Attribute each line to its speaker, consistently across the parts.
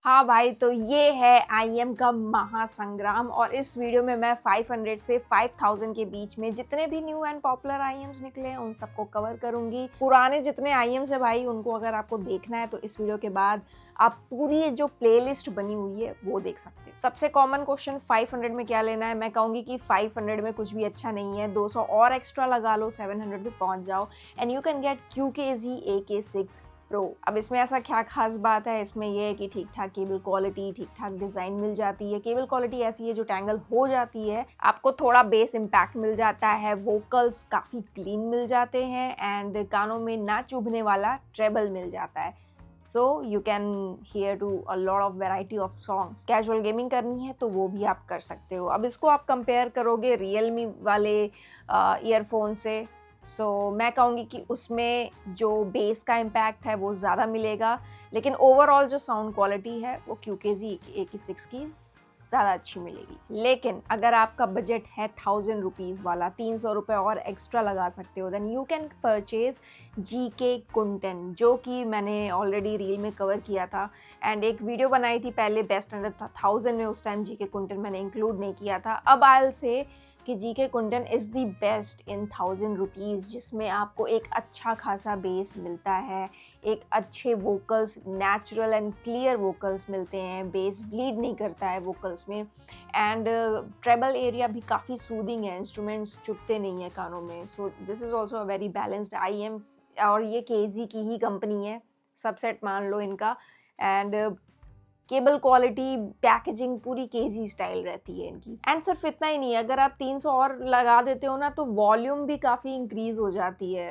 Speaker 1: हाँ भाई, तो ये है आईएम का महासंग्राम और इस वीडियो में मैं 500 से 5000 के बीच में जितने भी न्यू एंड पॉपुलर आईएम्स निकले हैं उन सबको कवर करूंगी। पुराने जितने आईएम्स है भाई उनको अगर आपको देखना है तो इस वीडियो के बाद आप पूरी जो प्लेलिस्ट बनी हुई है वो देख सकते हैं। सबसे कॉमन क्वेश्चन 500 में क्या लेना है, मैं कहूंगी कि 500 में कुछ भी अच्छा नहीं है, 200 और एक्स्ट्रा लगा लो, 700 पे पहुंच जाओ and you can get QKZ AK6 pro. अब इसमें ऐसा क्या खास बात है, इसमें यह है कि ठीक ठाक केबल क्वालिटी, ठीक ठाक डिज़ाइन मिल जाती है। केबल क्वालिटी ऐसी है जो टैंगल हो जाती है, आपको थोड़ा बेस इम्पैक्ट मिल जाता है, वोकल्स काफ़ी क्लीन मिल जाते हैं एंड कानों में ना चुभने वाला ट्रेबल मिल जाता है। So you can hear to a lot of variety of songs. Casual gaming करनी है तो वो भी आप कर सकते हो। अब इसको आप कंपेयर करोगे रियलमी वाले ईयरफोन से, मैं कहूँगी कि उसमें जो बेस का इम्पैक्ट है वो ज़्यादा मिलेगा, लेकिन ओवरऑल जो साउंड क्वालिटी है वो QKZ AK6 की ज़्यादा अच्छी मिलेगी। लेकिन अगर आपका बजट है 1000 रुपीज़ वाला, 300 रुपये और एक्स्ट्रा लगा सकते हो, then you can purchase GK Kunten, जो कि मैंने ऑलरेडी रील में कवर किया था एंड एक वीडियो बनाई थी पहले बेस्ट अंडर 1000 में। उस टाइम GK Kunten मैंने इंक्लूड नहीं किया था। अब आई से कि GK Kunten is the best in 1000 rupees, जिसमें आपको एक अच्छा खासा बेस मिलता है, एक अच्छे vocals, natural and clear vocals मिलते हैं, बेस ब्लीड नहीं करता है वोकल्स में एंड ट्रेबल एरिया भी काफ़ी सूदिंग है, इंस्ट्रूमेंट्स चुभते नहीं है कानों में। So this is also a very balanced IM और ये KZ की ही कंपनी है, सबसेट मान लो इनका। एंड केबल क्वालिटी, पैकेजिंग पूरी KZ स्टाइल रहती है इनकी। एंड सिर्फ इतना ही नहीं है, अगर आप 300 और लगा देते हो ना तो वॉल्यूम भी काफ़ी इंक्रीज हो जाती है,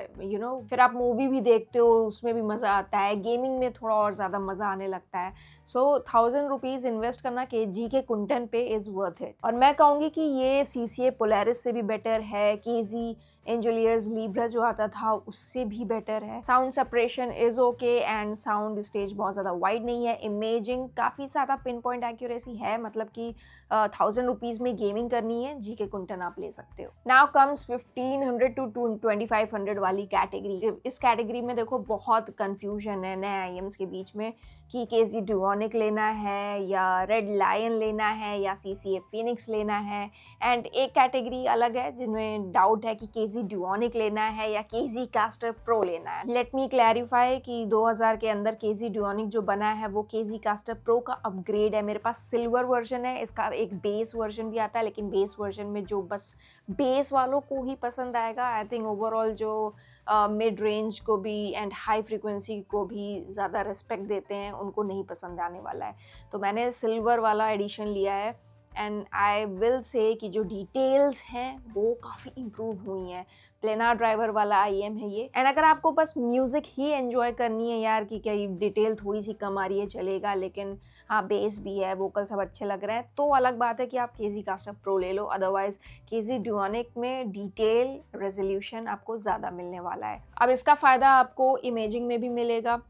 Speaker 1: फिर आप मूवी भी देखते हो, उसमें भी मज़ा आता है, गेमिंग में थोड़ा और ज़्यादा मज़ा आने लगता है। 1000 रुपीज़ इन्वेस्ट करना GK Kunten पे इज़ वर्थ इट। और मैं कहूँगी कि ये CCA Polaris से भी बेटर है, KZ एंजुलियर्स लीब्रा जो आता था उससे भी बेटर है। Sound separation is okay and sound stage बहुत ज़्यादा वाइड नहीं है। इमेजिंग काफ़ी ज़्यादा पिन पॉइंट एक्यूरेसी है, मतलब कि 1000 रुपीज़ में गेमिंग करनी है GK Kunten आप ले सकते हो। नाउ कम्स 1500 टू 2500 वाली कैटेगरी। इस कैटेगरी में देखो बहुत कन्फ्यूजन है नए IMs के बीच में कि KZ Duonic लेना है या रेड लायन लेना है या CCA Phoenix लेना है। एंड एक कैटेगरी अलग है जिनमें डाउट है कि KZ Duonic लेना है या KZ Caster Pro लेना है। लेट मी क्लैरिफाई कि 2000 के अंदर KZ Duonic जो बना है वो KZ Caster Pro का अपग्रेड है। मेरे पास सिल्वर वर्जन है, इसका एक बेस वर्जन भी आता है, लेकिन बेस वर्जन में जो बस बेस वालों को ही पसंद आएगा। आई थिंक ओवरऑल जो मिड रेंज को भी एंड हाई फ्रीक्वेंसी को भी ज़्यादा रिस्पेक्ट देते हैं उनको नहीं पसंद आने वाला है। तो मैंने सिल्वर वाला एडिशन लिया है एंड आई विल से कि जो डिटेल्स हैं वो काफ़ी इम्प्रूव हुई हैं। प्लेनार ड्राइवर वाला IM है ये। एंड अगर आपको बस म्यूज़िक ही एंजॉय करनी है यार कि क्या डिटेल थोड़ी सी कम आ रही है चलेगा, लेकिन हाँ बेस भी है, वोकल सब अच्छे लग रहे हैं, तो अलग बात है कि आप KZ Caster Pro ले लो। अदरवाइज KZ Duonic में डिटेल रेजोल्यूशन आपको ज़्यादा मिलने वाला है। अब इसका फ़ायदा आपको इमेजिंग में भी मिलेगा।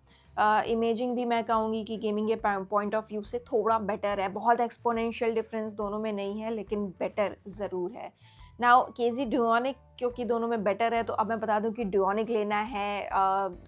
Speaker 1: इमेजिंग भी मैं कहूँगी कि गेमिंग के पॉइंट ऑफ व्यू से थोड़ा बेटर है। बहुत एक्सपोनेंशियल डिफरेंस दोनों में नहीं है, लेकिन बेटर ज़रूर है। नाउ KZ Duonic क्योंकि दोनों में बेटर है, तो अब मैं बता दूं कि Duonic लेना है,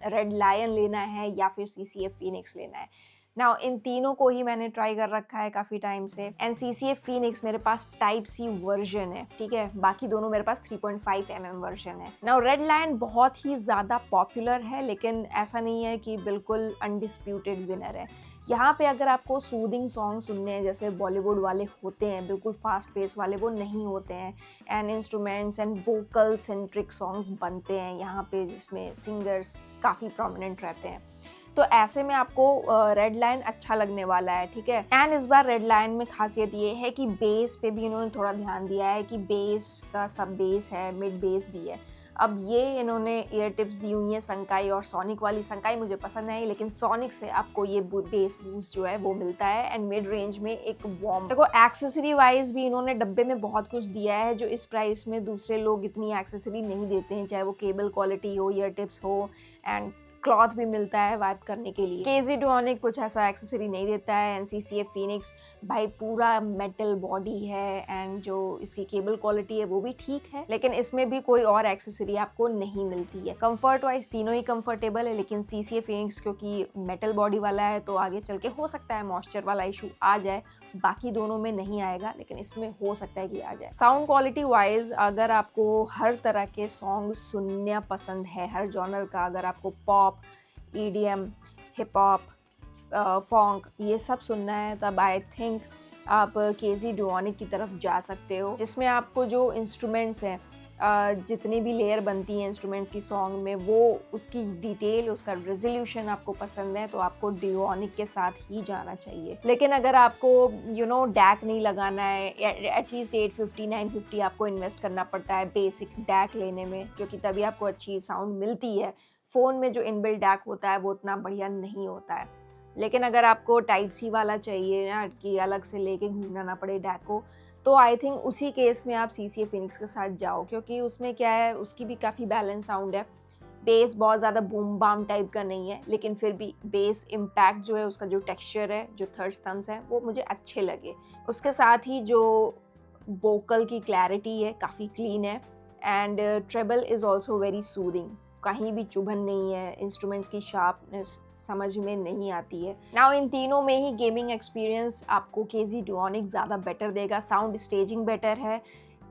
Speaker 1: रेड लायन लेना है या फिर CCA Phoenix लेना है। नाउ इन तीनों को ही मैंने ट्राई कर रखा है काफ़ी टाइम से एंड CCA Phoenix मेरे पास टाइप C वर्जन है, ठीक है। बाकी दोनों मेरे पास 3.5 mm वर्जन है। नाउ रेड लायन बहुत ही ज़्यादा पॉपुलर है, लेकिन ऐसा नहीं है कि बिल्कुल अनडिस्प्यूटेड विनर है। यहाँ पे अगर आपको सूदिंग सॉन्ग सुनने हैं जैसे बॉलीवुड वाले होते हैं, बिल्कुल फास्ट पेस वाले वो नहीं होते हैं and instruments and vocal centric songs बनते हैं यहाँ पे जिसमें सिंगर्स काफ़ी प्रोमिनेंट रहते हैं, तो ऐसे में आपको रेड लायन अच्छा लगने वाला है, ठीक है। एंड इस बार रेड लायन में खासियत ये है कि बेस पे भी इन्होंने थोड़ा ध्यान दिया है कि बेस का सब बेस है, मिड बेस भी है। अब ये इन्होंने ईयर टिप्स दी हुई हैं संकाई और सोनिक वाली। संकाई मुझे पसंद नहीं, लेकिन सोनिक से आपको ये बेस बूस्ट जो है वो मिलता है एंड मिड रेंज में एक वार्म। देखो एक्सेसरी वाइज भी इन्होंने डब्बे में बहुत कुछ दिया है जो इस प्राइस में दूसरे लोग इतनी एक्सेसरी नहीं देते हैं, चाहे वो केबल क्वालिटी हो, ईयर टिप्स हो एंड क्लॉथ भी मिलता है वाइप करने के लिए। केजी डुओनिक कुछ ऐसा एक्सेसरी नहीं देता है। एनसीसीए फिनिक्स भाई पूरा मेटल बॉडी है एंड जो इसकी केबल क्वालिटी है वो भी ठीक है, लेकिन इसमें भी कोई और एक्सेसरी आपको नहीं मिलती है। कंफर्ट वाइज तीनों ही कंफर्टेबल है, लेकिन सीसीए फिनिक्स क्योंकि मेटल बॉडी वाला है तो आगे चल के हो सकता है मॉइस्चर वाला इशू आ जाए। बाकी दोनों में नहीं आएगा, लेकिन इसमें हो सकता है कि आ जाए। साउंड क्वालिटी वाइज अगर आपको हर तरह के सॉन्ग सुनना पसंद है, हर जॉनर का, अगर आपको पॉप, ईडीएम, हिप हॉप, फॉन्क ये सब सुनना है, तब आई थिंक आप केजी डुओनिक की तरफ जा सकते हो, जिसमें आपको जो इंस्ट्रूमेंट्स हैं, जितनी भी लेयर बनती हैं इंस्ट्रूमेंट्स की सॉन्ग में, वो उसकी डिटेल, उसका रेजोल्यूशन आपको पसंद है तो आपको डुओनिक के साथ ही जाना चाहिए। लेकिन अगर आपको डैक नहीं लगाना है, एटलीस्ट 850 950 आपको इन्वेस्ट करना पड़ता है बेसिक डैक लेने में, क्योंकि तभी आपको अच्छी साउंड मिलती है। फ़ोन में जो इनबिल्ट डैक होता है वो उतना बढ़िया नहीं होता है। लेकिन अगर आपको टाइप सी वाला चाहिए ना, कि अलग से लेके घूमना ना पड़े डैक को, तो आई थिंक उसी केस में आप सीसीए फिनिक्स के साथ जाओ, क्योंकि उसमें क्या है, उसकी भी काफ़ी बैलेंस साउंड है। बेस बहुत ज़्यादा बूम बाम टाइप का नहीं है, लेकिन फिर भी बेस इम्पैक्ट जो है, उसका जो टेक्सचर है, जो थर्ड स्तंभ है, वो मुझे अच्छे लगे। उसके साथ ही जो वोकल की क्लैरिटी है काफ़ी क्लीन है and treble is also very soothing, कहीं भी चुभन नहीं है, इंस्ट्रूमेंट्स की शार्पनेस समझ में नहीं आती है। नाउ इन तीनों में ही गेमिंग एक्सपीरियंस आपको केजी डुओनिक ज़्यादा बेटर देगा। साउंड स्टेजिंग बेटर है,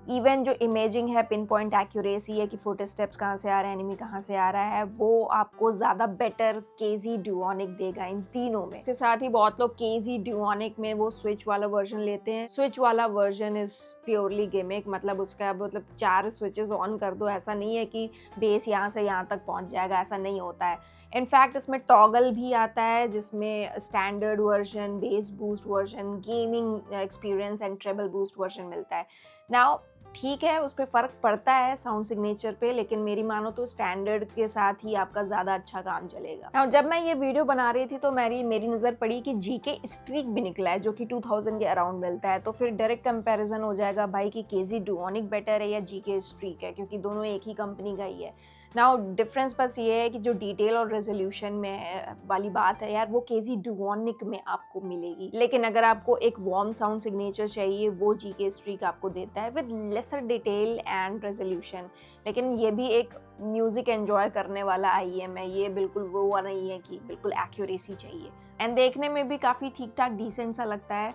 Speaker 1: इवन जो इमेजिंग है, पिन पॉइंट एक्यूरेसी है कि फुट स्टेप्स कहाँ से आ रहे हैं, एनिमी कहाँ से आ रहा है, वो आपको ज़्यादा बेटर केजी डुओनिक देगा इन तीनों में। इसके साथ ही बहुत लोग केजी डुओनिक में वो स्विच वाला वर्जन लेते हैं। स्विच वाला वर्जन इज़ प्योरली गेमिक, मतलब उसका 4 स्विचेस ऑन कर दो, ऐसा नहीं है कि बेस यहाँ से यहाँ तक पहुँच जाएगा, ऐसा नहीं होता है। इनफैक्ट इसमें टॉगल भी आता है, जिसमें standard version, bass boost version, gaming experience and treble boost version मिलता है। नाउ ठीक है, उस पर फ़र्क पड़ता है साउंड सिग्नेचर पे, लेकिन मेरी मानो तो स्टैंडर्ड के साथ ही आपका ज़्यादा अच्छा काम चलेगा। Now, जब मैं ये वीडियो बना रही थी तो मेरी नज़र पड़ी कि जीके स्ट्रीक भी निकला है, जो कि 2000 के अराउंड मिलता है, तो फिर डायरेक्ट कंपैरिजन हो जाएगा भाई कि केजी डुओनिक बेटर है या जीके स्ट्रीक है, क्योंकि दोनों एक ही कंपनी का ही है। नाउ डिफरेंस बस ये है कि जो डिटेल और रेजोल्यूशन में वाली बात है यार, वो केजी डुओनिक में आपको मिलेगी, लेकिन अगर आपको एक वार्म साउंड सिग्नेचर चाहिए, वो जीके स्ट्रीक आपको देता है with lesser detail and resolution. लेकिन ये भी एक म्यूजिक एंजॉय करने वाला आईएम है, ये बिल्कुल वो नहीं है कि बिल्कुल एक्यूरेसी चाहिए। एंड देखने में भी काफ़ी ठीक ठाक डिसेंट सा लगता है,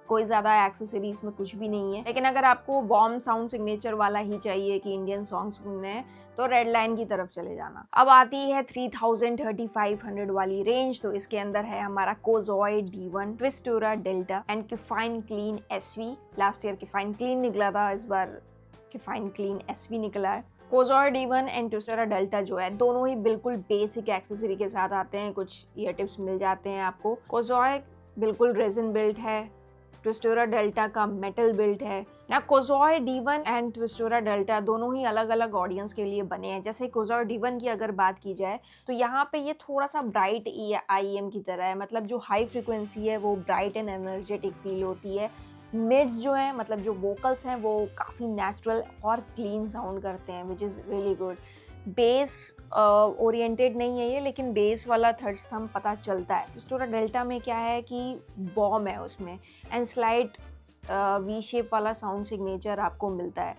Speaker 1: कोई ज़्यादा एक्सेसरीज में कुछ भी नहीं है। लेकिन अगर आपको वार्म साउंड सिग्नेचर वाला ही चाहिए कि इंडियन सॉन्ग सुनने हैं, तो रेड लाइन की तरफ चले जाना। अब आती है 3000 3500 वाली रेंज, तो इसके अंदर है हमारा Cozoy D1, Twistura Delta and Kefine Klean SV। Last year Kefine Klean निकला था, इस बार किफाइन क्लीन SV निकला है। कोजॉय D1 एंड ट्विस्टोरा डेल्टा जो है, दोनों ही बिल्कुल बेसिक एक्सेसरी के साथ आते हैं, कुछ ईयर टिप्स मिल जाते हैं आपको। कोजॉय बिल्कुल रेजिन बिल्ट है, ट्विस्टोरा डेल्टा का मेटल बिल्ट है ना। कोजॉय D1 एंड ट्विस्टोरा डेल्टा दोनों ही अलग अलग ऑडियंस के लिए बने हैं। जैसे कोजॉय D1 की अगर बात की जाए तो यहाँ पे ये थोड़ा सा ब्राइट IEM की तरह है, मतलब जो हाई फ्रिक्वेंसी है वो ब्राइट एंड एनर्जेटिक फील होती है। मिड्स जो है, मतलब जो वोकल्स हैं, वो काफ़ी नेचुरल और क्लीन साउंड करते हैं, which is really good. Base oriented नहीं है ये, लेकिन बेस वाला थर्ड स्तंभ पता चलता है। ट्विस्टोरा डेल्टा में क्या है कि वॉर्म है उसमें, एंड स्लाइट वी शेप वाला साउंड सिग्नेचर आपको मिलता है।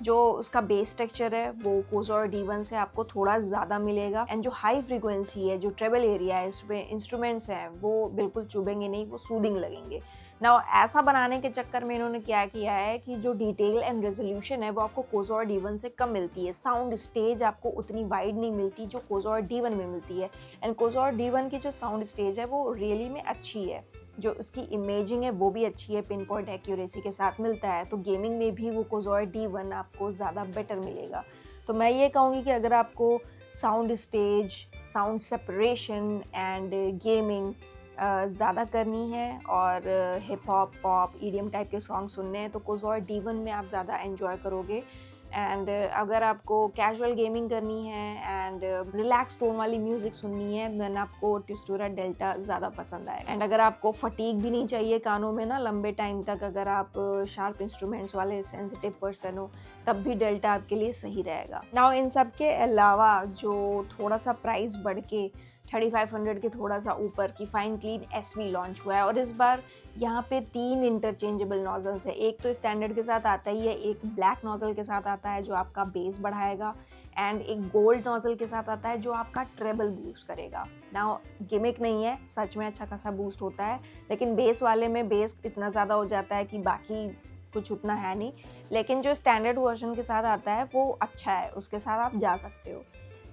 Speaker 1: जो उसका बेस टेक्सचर है वो कोजॉय D1 से आपको थोड़ा ज़्यादा मिलेगा, एंड जो हाई फ्रीक्वेंसी है, जो ट्रेबल एरिया है, इसमें इंस्ट्रूमेंट्स हैं, वो बिल्कुल चुभेंगे नहीं, वो सूदिंग लगेंगे। नाउ ऐसा बनाने के चक्कर में इन्होंने क्या किया है कि जो डिटेल एंड रेजोल्यूशन है वो आपको कोजॉय D1 से कम मिलती है। साउंड स्टेज आपको उतनी वाइड नहीं मिलती जो कोजॉय D1 में मिलती है, एंड कोजॉय D1 की जो साउंड स्टेज है वो रियली में अच्छी है। जो उसकी इमेजिंग है वो भी अच्छी है, पिन पॉइंट एक्यूरेसी के साथ मिलता है, तो गेमिंग में भी वो कोजॉय D1 आपको ज़्यादा बेटर मिलेगा। तो मैं ये कहूँगी कि अगर आपको sound stage, sound separation and gaming ज़्यादा करनी है और hip hop, pop, EDM type के सॉन्ग सुनने हैं, तो कोजॉय D1 में आप ज़्यादा एंजॉय करोगे। एंड अगर आपको कैजुअल गेमिंग करनी है एंड रिलैक्स टोन वाली म्यूज़िक सुननी है देन आपको टेस्टोरा डेल्टा ज़्यादा पसंद आएगा। एंड अगर आपको फटीग भी नहीं चाहिए कानों में ना लंबे टाइम तक, अगर आप शार्प इंस्ट्रूमेंट्स वाले सेंसिटिव पर्सन हो तब भी डेल्टा आपके लिए सही रहेगा। नाउ इन सब के अलावा जो थोड़ा सा प्राइस बढ़ के 3500 के थोड़ा सा ऊपर की फाइन क्लीन SV लॉन्च हुआ है और इस बार यहाँ पे 3 इंटरचेंजेबल नोजल्स है। एक तो स्टैंडर्ड के साथ आता ही है, एक ब्लैक नोजल के साथ आता है जो आपका बेस बढ़ाएगा एंड एक गोल्ड नोजल के साथ आता है जो आपका ट्रेबल बूस्ट करेगा। नाउ गिमिक नहीं है, सच में अच्छा खासा बूस्ट होता है, लेकिन बेस वाले में बेस इतना ज़्यादा हो जाता है कि बाकी कुछ उतना है नहीं। लेकिन जो स्टैंडर्ड वर्जन के साथ आता है वो अच्छा है, उसके साथ आप जा सकते हो।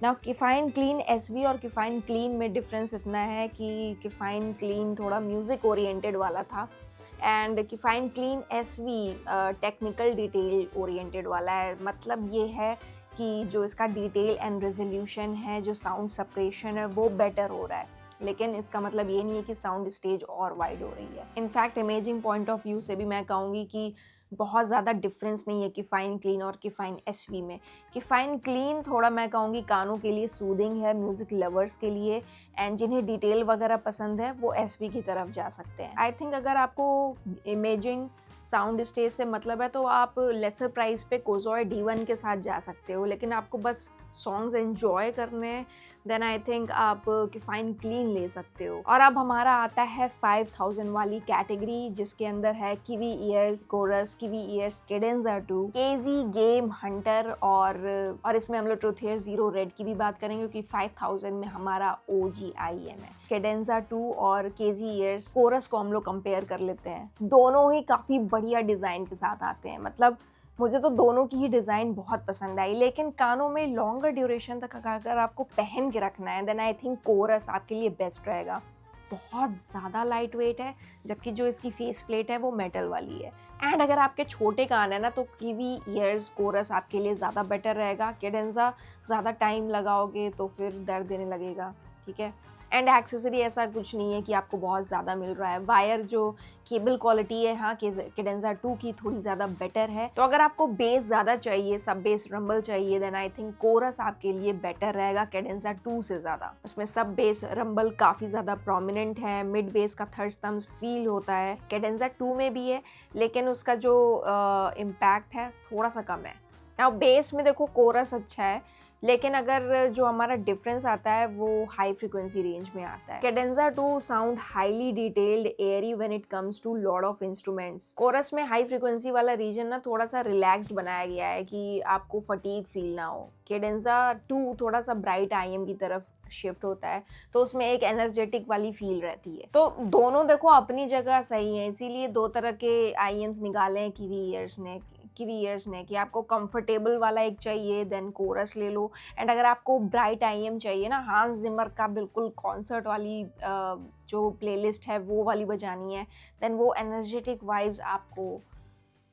Speaker 1: नाउ किफ़ाइन क्लीन SV और किफ़ाइन क्लीन में डिफरेंस इतना है कि किफ़ाइन क्लीन थोड़ा म्यूज़िक ओरिएंटेड वाला था and Kefine Klean SV technical detail oriented वाला है। मतलब ये है कि जो इसका डिटेल एंड रेजोल्यूशन है, जो साउंड सेपरेशन है वो बेटर हो रहा है, लेकिन इसका मतलब ये नहीं है कि साउंड स्टेज और वाइड हो रही है। In fact imaging point of view से भी मैं कहूँगी कि बहुत ज़्यादा डिफरेंस नहीं है किफ़ाइन क्लीन और किफ़ाइन SV में। किफ़ाइन क्लीन थोड़ा मैं कहूँगी कानों के लिए सूदिंग है, म्यूज़िक लवर्स के लिए, एंड जिन्हें डिटेल वगैरह पसंद है वो SV की तरफ जा सकते हैं। आई थिंक अगर आपको इमेजिंग साउंड स्टेज से मतलब है तो आप लेसर प्राइस पे कोजॉय D1 के साथ जा सकते हो, लेकिन आपको बस सॉन्ग्स एंजॉय करने हैं देन आई थिंक आप किफ़ाइन क्लीन ले सकते हो। और अब हमारा आता है 5000 वाली कैटेगरी जिसके अंदर है Kiwi Ears Chorus, Kiwi Ears Cadenza 2, KZ game hunter और इसमें हम लोग ट्रूथ हियर ज़ीरो रेड की भी बात करेंगे क्योंकि 5000 में हमारा OG IEM है। कैडेंजा 2 और KZ ईयर्स कोरस को हम लोग कंपेयर कर लेते हैं, दोनों ही काफ़ी बढ़िया डिज़ाइन के साथ आते हैं। मतलब मुझे तो दोनों की ही डिज़ाइन बहुत पसंद आई, लेकिन कानों में लॉन्गर ड्यूरेशन तक अगर आपको पहन के रखना है देन आई थिंक कोरस आपके लिए बेस्ट रहेगा। बहुत ज़्यादा लाइट वेट है जबकि जो इसकी फेस प्लेट है वो मेटल वाली है। एंड अगर आपके छोटे कान है ना तो किवी ईयर्स कोरस आपके लिए ज़्यादा बेटर रहेगा। कैडेंजा ज़्यादा टाइम लगाओगे तो फिर दर्द देने लगेगा, ठीक है। एंड एक्सेसरी ऐसा कुछ नहीं है कि आपको बहुत ज़्यादा मिल रहा है। वायर जो केबल क्वालिटी है हाँ कैडेंजा 2 की थोड़ी ज़्यादा बेटर है। तो अगर आपको बेस ज़्यादा चाहिए, सब बेस रंबल चाहिए देन आई थिंक कोरस आपके लिए बेटर रहेगा कैडेंजा 2 से ज़्यादा। उसमें सब बेस रंबल काफ़ी ज़्यादा प्रोमिनेंट है, मिड बेस का थर्ड स्तंभ फील होता है, कैडेंजा 2 में भी है, लेकिन उसका जो इम्पैक्ट है थोड़ा सा कम है। नाउ बेस में देखो कोरस अच्छा है, लेकिन अगर जो हमारा डिफरेंस आता है वो हाई फ्रीक्वेंसी रेंज में आता है। Cadenza 2 sound highly detailed airy when it comes to lot of instruments. Chorus में हाई फ्रीक्वेंसी वाला रीजन ना थोड़ा सा रिलैक्स्ड बनाया गया है कि आपको फटीग फील ना हो। कैडेंजा 2 थोड़ा सा ब्राइट IM की तरफ शिफ्ट होता है तो उसमें एक एनर्जेटिक वाली फील रहती है। तो दोनों देखो अपनी जगह सही है, इसीलिए दो तरह के IMs निकाले हैं किवी ईयर्स ने कि आपको कंफर्टेबल वाला एक चाहिए देन कोरस ले लो, एंड अगर आपको ब्राइट IM चाहिए ना हांस जिमर का बिल्कुल कॉन्सर्ट वाली जो प्लेलिस्ट है वो वाली बजानी है देन वो एनर्जेटिक वाइब्स आपको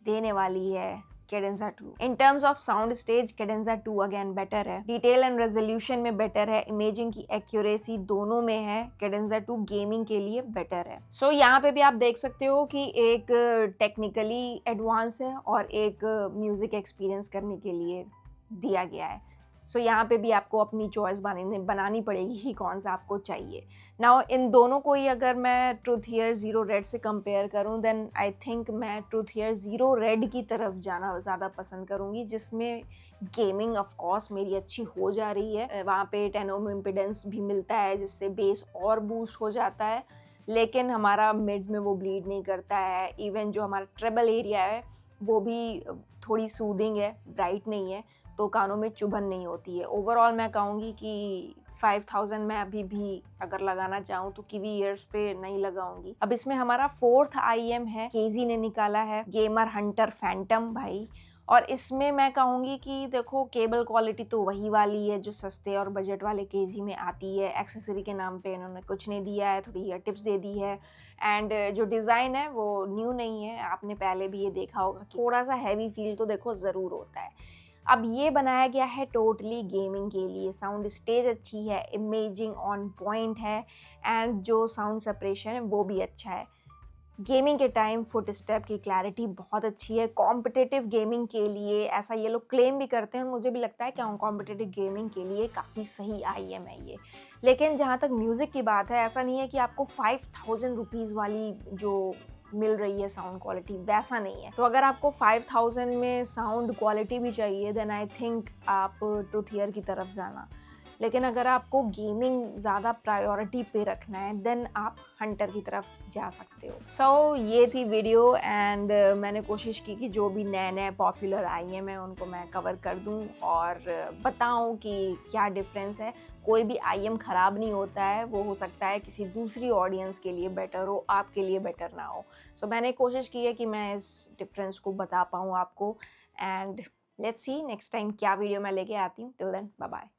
Speaker 1: देने वाली है Cadenza 2। In terms of sound stage Cadenza 2 again better है, डिटेल एंड रेजोल्यूशन में बेटर है, इमेजिंग की एक्यूरेसी दोनों में है। कैडेंजा 2 गेमिंग के लिए बेटर है। सो यहाँ पे भी आप देख सकते हो कि एक टेक्निकली एडवांस है और एक म्यूजिक एक्सपीरियंस करने के लिए दिया गया है। सो यहाँ पे भी आपको अपनी चॉइस बनानी पड़ेगी कि कौन सा आपको चाहिए। नाउ इन दोनों को ही अगर मैं ट्रूथ हियर ज़ीरो रेड से कंपेयर करूँ देन आई थिंक मैं ट्रूथ हियर ज़ीरो रेड की तरफ जाना ज़्यादा पसंद करूँगी, जिसमें गेमिंग ऑफ कोर्स मेरी अच्छी हो जा रही है। वहाँ पे 10 ओम इम्पिडेंस भी मिलता है जिससे बेस और बूस्ट हो जाता है, लेकिन हमारा मिड्स में वो ब्लीड नहीं करता है। इवन जो हमारा ट्रेबल एरिया है वो भी थोड़ी सूदिंग है, ब्राइट नहीं है, तो कानों में चुभन नहीं होती है। ओवरऑल मैं कहूँगी कि 5000 में अभी भी अगर लगाना चाहूँ तो किवी ईयर्स पे नहीं लगाऊंगी। अब इसमें हमारा 4th IEM है, KZ ने निकाला है, गेमर हंटर फैंटम भाई। और इसमें मैं कहूँगी कि देखो केबल क्वालिटी तो वही वाली है जो सस्ते और बजट वाले KZ में आती है। एक्सेसरी के नाम पे इन्होंने कुछ नहीं दिया है, थोड़ी ईयर टिप्स दे दी है। एंड जो डिज़ाइन है वो न्यू नहीं है, आपने पहले भी ये देखा होगा कि थोड़ा सा हैवी फील तो देखो ज़रूर होता है। अब ये बनाया गया है टोटली गेमिंग के लिए, साउंड स्टेज अच्छी है, इमेजिंग ऑन पॉइंट है, एंड जो साउंड सेपरेशन है वो भी अच्छा है। गेमिंग के टाइम फुटस्टेप की क्लैरिटी बहुत अच्छी है। कॉम्पिटिटिव गेमिंग के लिए ऐसा ये लोग क्लेम भी करते हैं और मुझे भी लगता है कि कॉम्पिटिटिव गेमिंग के लिए काफ़ी सही IEM है ये। लेकिन जहाँ तक म्यूज़िक की बात है, ऐसा नहीं है कि आपको 5000 रुपीज़ वाली जो मिल रही है साउंड क्वालिटी, वैसा नहीं है। तो अगर आपको 5000 में साउंड क्वालिटी भी चाहिए, देन आई थिंक आप ट्रुथ ईयर की तरफ जाना। लेकिन अगर आपको गेमिंग ज़्यादा प्रायोरिटी पे रखना है, देन आप हंटर की तरफ जा सकते हो। सो ये थी वीडियो एंड मैंने कोशिश की कि जो भी नए पॉपुलर IEM है उनको मैं कवर कर दूं और बताऊं कि क्या डिफरेंस है। कोई भी IEM ख़राब नहीं होता है, वो हो सकता है किसी दूसरी ऑडियंस के लिए बेटर हो, आपके लिए बेटर ना हो। सो मैंने कोशिश की है कि मैं इस डिफरेंस को बता पाऊँ आपको and let's see next time क्या वीडियो मैं लेके आती हूँ। Till then bye bye.